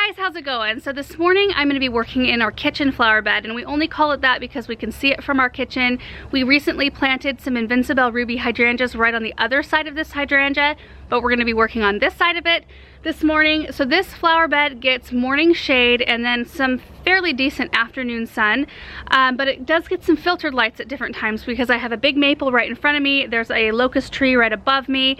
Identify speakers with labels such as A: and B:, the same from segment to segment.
A: guys, how's it going? So this morning I'm going to be working in our kitchen flower bed, and we only call it that because we can see it from our kitchen. We recently planted some Invincible Ruby hydrangeas right on the other side of this hydrangea, but we're going to be working on this side of it this morning. So this flower bed gets morning shade and then some fairly decent afternoon sun, but it does get some filtered lights at different times because I have a big maple right in front of me. There's a locust tree right above me.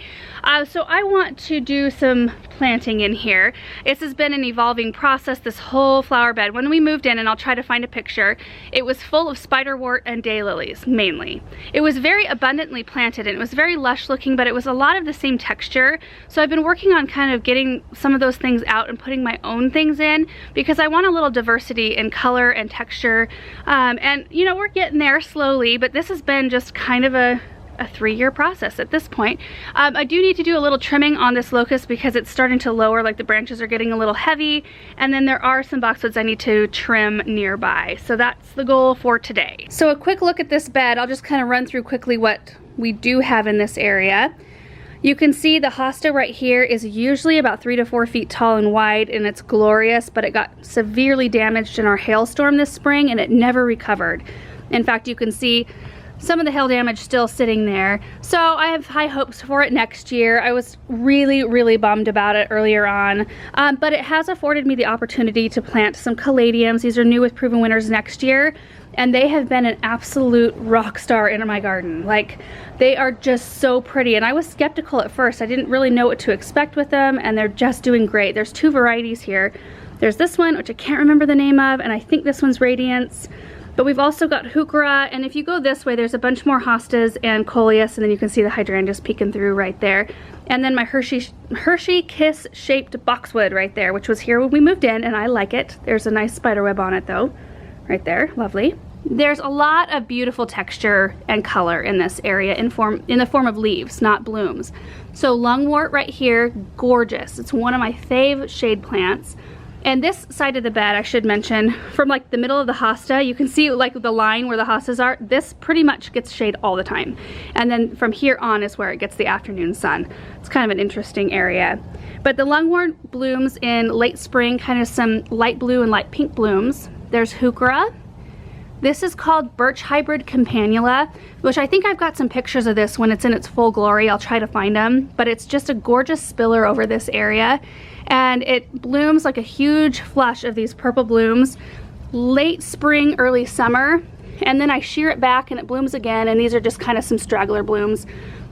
A: So I want to do some planting in here. This has been an evolving process, this whole flower bed. When we moved in, and I'll try to find a picture, it was full of spiderwort and daylilies, mainly. It was very abundantly planted and it was very lush looking, but it was a lot of the same texture. So I've been working on kind of getting some of those things out and putting my own things in because I want a little diversity in color and texture. And you know, we're getting there slowly, but this has been just kind of a 3-year process at this point. I do need to do a little trimming on this locust because it's starting to lower, like the branches are getting a little heavy, and then there are some boxwoods I need to trim nearby. So that's the goal for today. So a quick look at this bed. I'll just kind of run through quickly what we do have in this area. You can see the hosta right here is usually about 3 to 4 feet tall and wide, and it's glorious, but it got severely damaged in our hailstorm this spring and it never recovered. In fact, you can see some of the hail damage still sitting there. So I have high hopes for it next year. I was really bummed about it earlier on, but it has afforded me the opportunity to plant some caladiums. These are new with proven winners next year, and they have been an absolute rock star in my garden. Like, they are just so pretty, and I was skeptical at first. I didn't really know what to expect with them, and they're just doing great. There's 2 varieties here. There's this one, which I can't remember the name of, and I think this one's Radiance. But we've also got Heuchera, and if you go this way, there's a bunch more hostas and coleus, and then you can see the hydrangeas peeking through right there. And then my Hershey Kiss shaped boxwood right there, which was here when we moved in, and I like it. There's a nice spider web on it though, right there, lovely. There's a lot of beautiful texture and color in this area in the form of leaves, not blooms. So lungwort right here, gorgeous. It's one of my fave shade plants. And this side of the bed, I should mention, from like the middle of the hosta, you can see like the line where the hostas are. This pretty much gets shade all the time. And then from here on is where it gets the afternoon sun. It's kind of an interesting area. But the lungwort blooms in late spring, kind of some light blue and light pink blooms. There's Heuchera. This is called Birch Hybrid Campanula, which I think I've got some pictures of this when it's in its full glory. I'll try to find them, but it's just a gorgeous spiller over this area. And it blooms like a huge flush of these purple blooms late spring, early summer, and then I shear it back and it blooms again, and these are just kind of some straggler blooms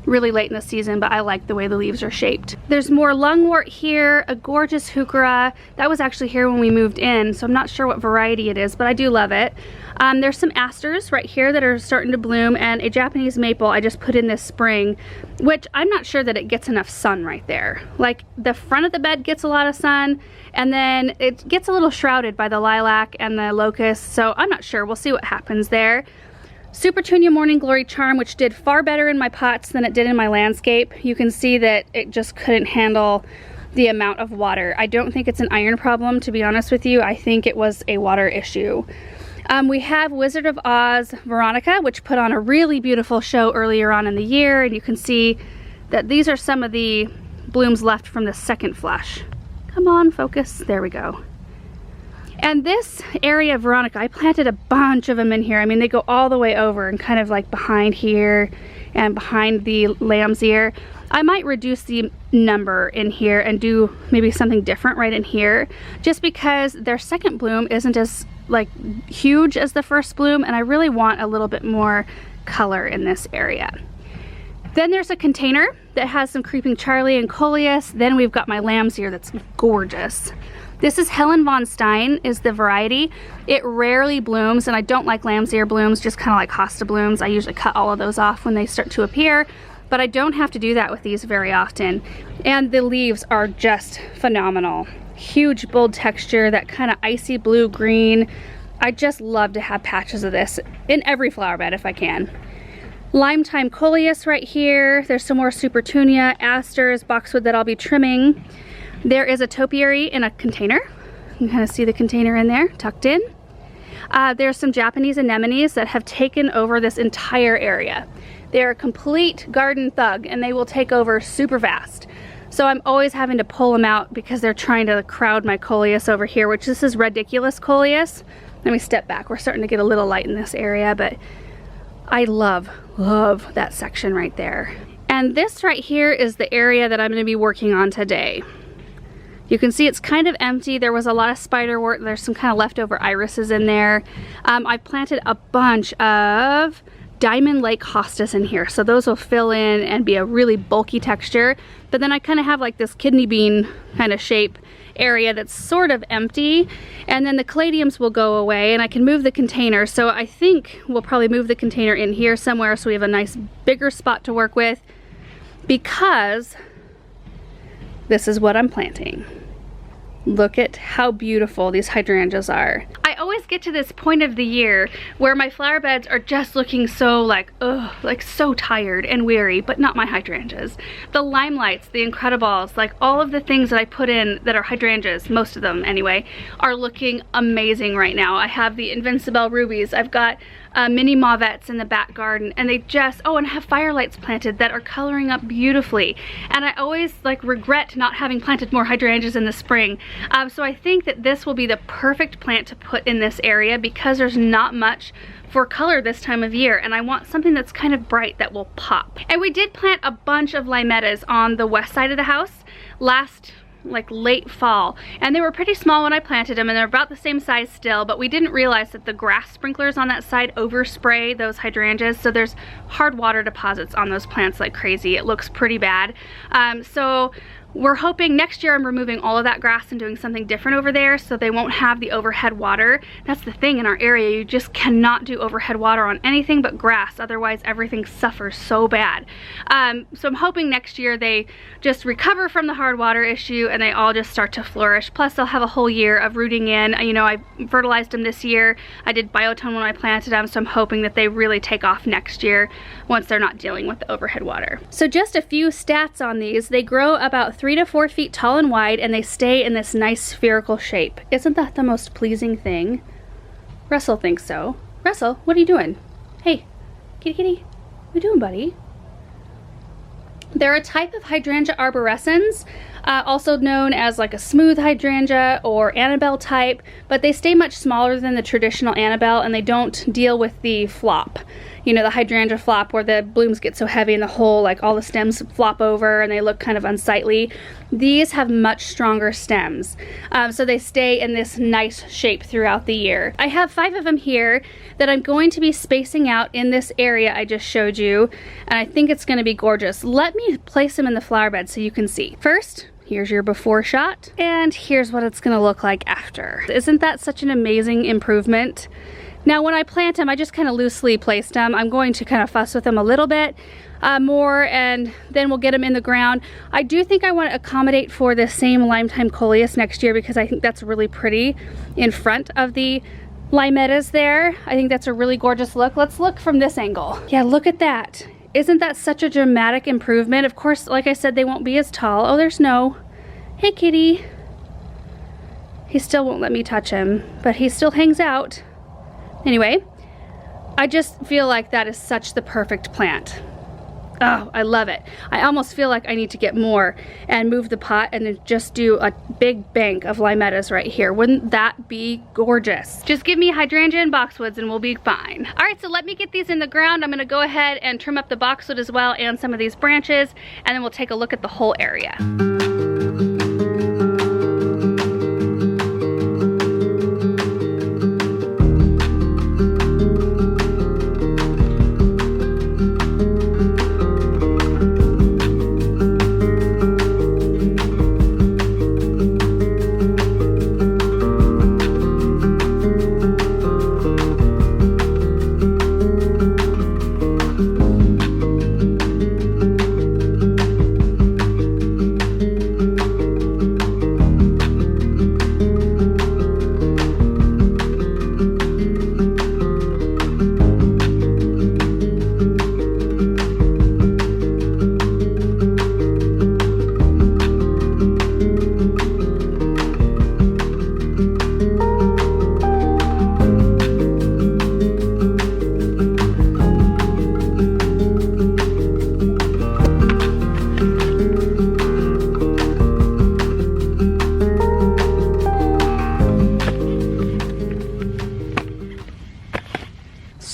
A: really late in the season, but I like the way the leaves are shaped. There's more lungwort here, a gorgeous Heuchera. That was actually here when we moved in, so I'm not sure what variety it is, but I do love it. There's some asters right here that are starting to bloom, and a Japanese maple I just put in this spring, which I'm not sure that it gets enough sun right there. Like, the front of the bed gets a lot of sun, and then it gets a little shrouded by the lilac and the locust, so I'm not sure. We'll see what happens there. Supertunia Morning Glory Charm, which did far better in my pots than it did in my landscape. You can see that it just couldn't handle the amount of water. I don't think it's an iron problem, to be honest with you. I think it was a water issue. We have Wizard of Oz Veronica, which put on a really beautiful show earlier on in the year, and you can see that these are some of the blooms left from the second flush. Come on, focus. There we go. And this area of Veronica, I planted a bunch of them in here. I mean, they go all the way over and kind of like behind here and behind the lamb's ear. I might reduce the number in here and do maybe something different right in here, just because their second bloom isn't as like huge as the first bloom, and I really want a little bit more color in this area. Then there's a container that has some Creeping Charlie and coleus. Then we've got my lamb's ear that's gorgeous. This is Helen von Stein is the variety. It rarely blooms, and I don't like lamb's ear blooms, just kind of like hosta blooms. I usually cut all of those off when they start to appear, but I don't have to do that with these very often. And the leaves are just phenomenal. Huge, bold texture, that kind of icy blue green. I just love to have patches of this in every flower bed if I can. Lime Time coleus right here. There's some more Supertunia, asters, boxwood that I'll be trimming. There is a topiary in a container. You can kind of see the container in there, tucked in. There's some Japanese anemones that have taken over this entire area. They're a complete garden thug, and they will take over super fast. So I'm always having to pull them out because they're trying to crowd my coleus over here, which this is ridiculous coleus. Let me step back. We're starting to get a little light in this area, but I love that section right there. And this right here is the area that I'm going to be working on today. You can see it's kind of empty. There was a lot of spiderwort. There's some kind of leftover irises in there. I planted a bunch of Diamond Lake hostas in here, so those will fill in and be a really bulky texture. But then I kind of have like this kidney bean kind of shape area that's sort of empty, and then the caladiums will go away and I can move the container. So I think we'll probably move the container in here somewhere so we have a nice bigger spot to work with, because this is what I'm planting. Look at how beautiful these hydrangeas are. I always get to this point of the year where my flower beds are just looking so like, ugh, like so tired and weary, but not my hydrangeas. The limelights, the incredibles, like all of the things that I put in that are hydrangeas, most of them anyway, are looking amazing right now. I have the Invincible rubies, I've got mini mauvettes in the back garden, and they just, oh, and I have firelights planted that are coloring up beautifully. And I always like regret not having planted more hydrangeas in the spring. So I think that this will be the perfect plant to put in this area because there's not much for color this time of year, and I want something that's kind of bright that will pop. And we did plant a bunch of limettas on the west side of the house last like late fall, and they were pretty small when I planted them, and they're about the same size still, but we didn't realize that the grass sprinklers on that side overspray those hydrangeas, so there's hard water deposits on those plants like crazy. It looks pretty bad. So we're hoping next year I'm removing all of that grass and doing something different over there so they won't have the overhead water. That's the thing in our area, you just cannot do overhead water on anything but grass, otherwise everything suffers so bad. So I'm hoping next year they just recover from the hard water issue and they all just start to flourish. Plus they'll have a whole year of rooting in. You know, I fertilized them this year. I did biotone when I planted them, so I'm hoping that they really take off next year once they're not dealing with the overhead water. So just a few stats on these. They grow about 3 to 4 feet tall and wide, and they stay in this nice spherical shape. Isn't that the most pleasing thing? Russell thinks so. Russell, what are you doing? Hey, kitty kitty, what are you doing, buddy? They're a type of hydrangea arborescens, also known as like a smooth hydrangea or Annabelle type, but they stay much smaller than the traditional Annabelle, and they don't deal with the flop. You know, the hydrangea flop where the blooms get so heavy and the whole, like all the stems flop over and they look kind of unsightly. These have much stronger stems, so they stay in this nice shape throughout the year. I have 5 of them here that I'm going to be spacing out in this area I just showed you, and I think it's going to be gorgeous. Let me place them in the flower bed so you can see. First, here's your before shot, and here's what it's going to look like after. Isn't that such an amazing improvement? Now when I plant them, I just kind of loosely placed them. I'm going to kind of fuss with them a little bit more, and then we'll get them in the ground. I do think I want to accommodate for the same Lime-Time coleus next year because I think that's really pretty in front of the limettas there. I think that's a really gorgeous look. Let's look from this angle. Yeah, look at that. Isn't that such a dramatic improvement? Of course, like I said, they won't be as tall. Oh, there's Snow. Hey, kitty. He still won't let me touch him, but he still hangs out. Anyway, I just feel like that is such the perfect plant. Oh, I love it. I almost feel like I need to get more and move the pot and then just do a big bank of limettas right here. Wouldn't that be gorgeous? Just give me hydrangea and boxwoods and we'll be fine. All right, so let me get these in the ground. I'm gonna go ahead and trim up the boxwood as well and some of these branches, and then we'll take a look at the whole area.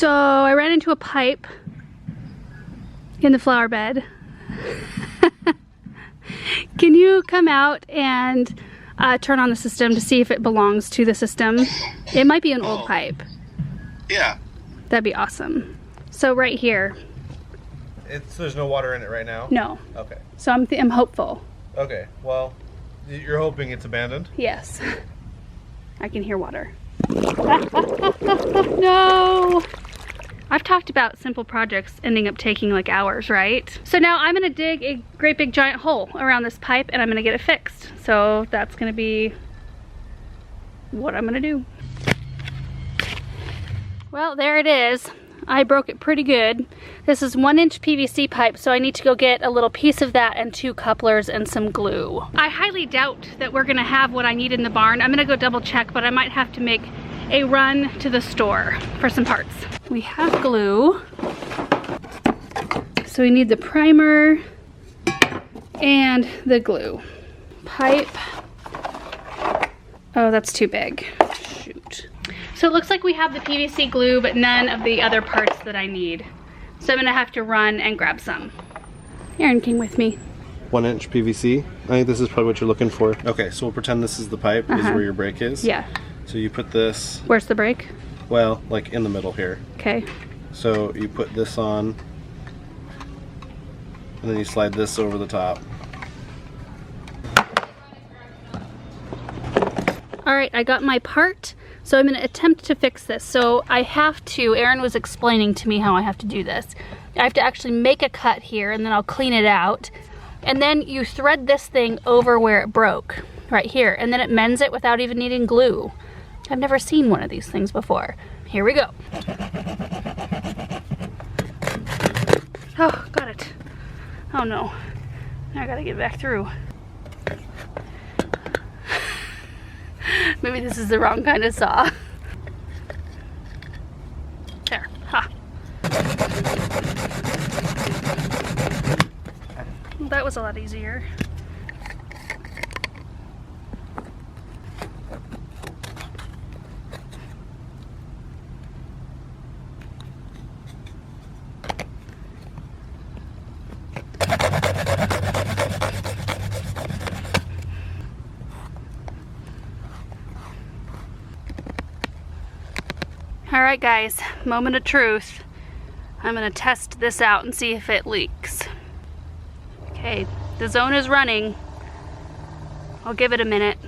A: So I ran into a pipe in the flower bed. Can you come out and turn on the system to see if it belongs to the system? It might be an old pipe.
B: Yeah.
A: That'd be awesome. So right here.
B: There's no water in it right now?
A: No.
B: Okay.
A: So I'm hopeful.
B: Okay, well, you're hoping it's abandoned?
A: Yes. I can hear water. No! I've talked about simple projects ending up taking like hours, right? So now I'm gonna dig a great big giant hole around this pipe and I'm gonna get it fixed. So that's gonna be what I'm gonna do. Well, there it is. I broke it pretty good. This is 1-inch PVC pipe, so I need to go get a little piece of that and 2 couplers and some glue. I highly doubt that we're gonna have what I need in the barn. I'm gonna go double check, but I might have to make a run to the store for some parts. We have glue. So we need the primer and the glue. Pipe. Oh, that's too big. Shoot. So it looks like we have the PVC glue, but none of the other parts that I need. So I'm gonna have to run and grab some. Aaron came with me.
B: 1-inch PVC. I think this is probably what you're looking for. Okay, so we'll pretend this is the pipe, this is where your break is.
A: Yeah.
B: So you put this...
A: Where's the break?
B: Well, like in the middle here.
A: Okay.
B: So you put this on, and then you slide this over the top.
A: All right, I got my part. So I'm gonna attempt to fix this. So I have to, Aaron was explaining to me how I have to do this. I have to actually make a cut here and then I'll clean it out. And then you thread this thing over where it broke, right here. And then it mends it without even needing glue. I've never seen one of these things before. Here we go. Oh, got it. Oh no, I gotta get back through. Maybe this is the wrong kind of saw. There, ha. Well, that was a lot easier. Alright guys, moment of truth. I'm gonna test this out and see if it leaks. Okay, the zone is running. I'll give it a minute.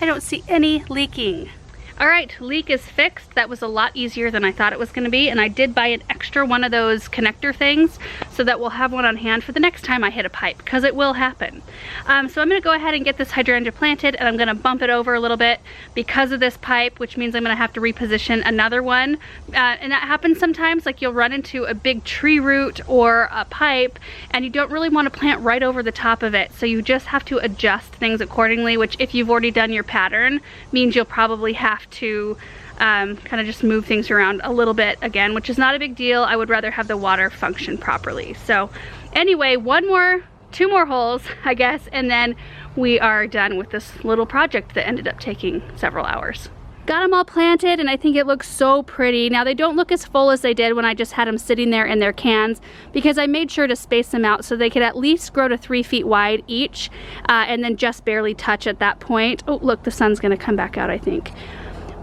A: I don't see any leaking. Alright, leak is fixed. That was a lot easier than I thought it was gonna be, and I did buy an extra one of those connector things so that we'll have one on hand for the next time I hit a pipe, because it will happen. So I'm gonna go ahead and get this hydrangea planted, and I'm gonna bump it over a little bit because of this pipe, which means I'm gonna have to reposition another one. And that happens sometimes, like you'll run into a big tree root or a pipe, and you don't really wanna plant right over the top of it, so you just have to adjust things accordingly, which if you've already done your pattern, means you'll probably have to kind of just move things around a little bit again, which is not a big deal. I would rather have the water function properly. So anyway, 2 more holes, I guess, and then we are done with this little project that ended up taking several hours. Got them all planted, and I think it looks so pretty. Now, they don't look as full as they did when I just had them sitting there in their cans, because I made sure to space them out so they could at least grow to 3 feet wide each, and then just barely touch at that point. Oh, look, the sun's gonna come back out, I think.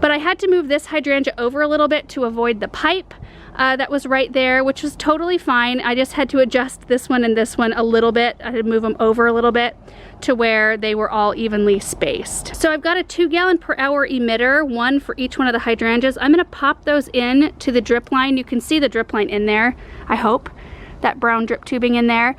A: But I had to move this hydrangea over a little bit to avoid the pipe that was right there, which was totally fine. I just had to adjust this one and this one a little bit. I had to move them over a little bit to where they were all evenly spaced. So I've got a 2-gallon-per-hour emitter, one for each one of the hydrangeas. I'm gonna pop those in to the drip line. You can see the drip line in there, I hope. That brown drip tubing in there.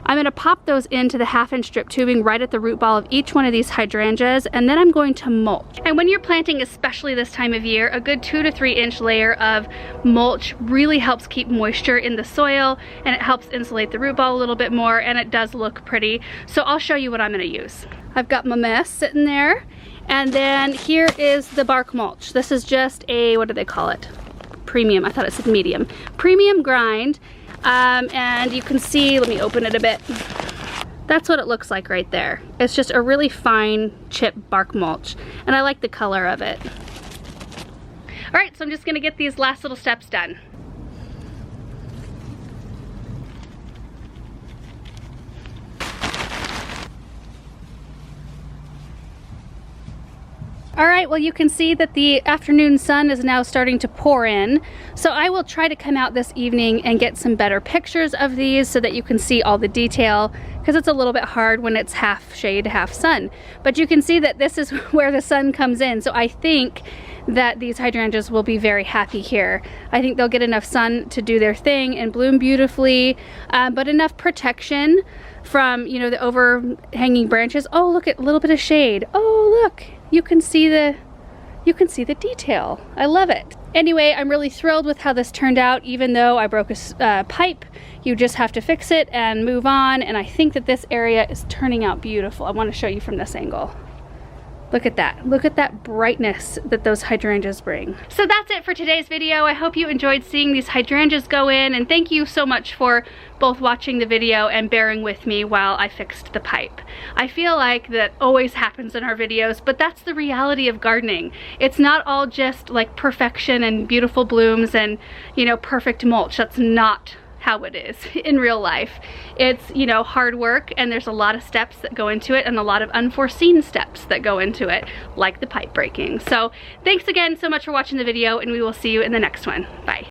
A: I'm gonna pop those into the 1/2-inch drip tubing right at the root ball of each one of these hydrangeas, and then I'm going to mulch. And when you're planting, especially this time of year, a good 2 to 3 inch layer of mulch really helps keep moisture in the soil, and it helps insulate the root ball a little bit more, and it does look pretty. So I'll show you what I'm gonna use. I've got my mess sitting there, and then here is the bark mulch. This is just a, what do they call it? Premium, I thought it said medium. Premium grind. And you can see, let me open it a bit. That's what it looks like right there. It's just a really fine chip bark mulch, and I like the color of it. All right, so I'm just gonna get these last little steps done. All right, well, you can see that the afternoon sun is now starting to pour in. So I will try to come out this evening and get some better pictures of these so that you can see all the detail, because it's a little bit hard when it's half shade, half sun. But you can see that this is where the sun comes in. So I think that these hydrangeas will be very happy here. I think they'll get enough sun to do their thing and bloom beautifully, but enough protection from, you know, the overhanging branches. Oh, look at a little bit of shade. Oh, look. You can see the detail. I love it. Anyway, I'm really thrilled with how this turned out, even though I broke a pipe. You just have to fix it and move on, and I think that this area is turning out beautiful. I want to show you from this angle. Look at that. Look at that brightness that those hydrangeas bring. So that's it for today's video. I hope you enjoyed seeing these hydrangeas go in, and thank you so much for both watching the video and bearing with me while I fixed the pipe. I feel like that always happens in our videos, but that's the reality of gardening. It's not all just like perfection and beautiful blooms and, you know, perfect mulch. That's not how it is in real life. It's, you know, hard work, and there's a lot of steps that go into it and a lot of unforeseen steps that go into it, like the pipe breaking. So thanks again so much for watching the video, and we will see you in the next one. Bye.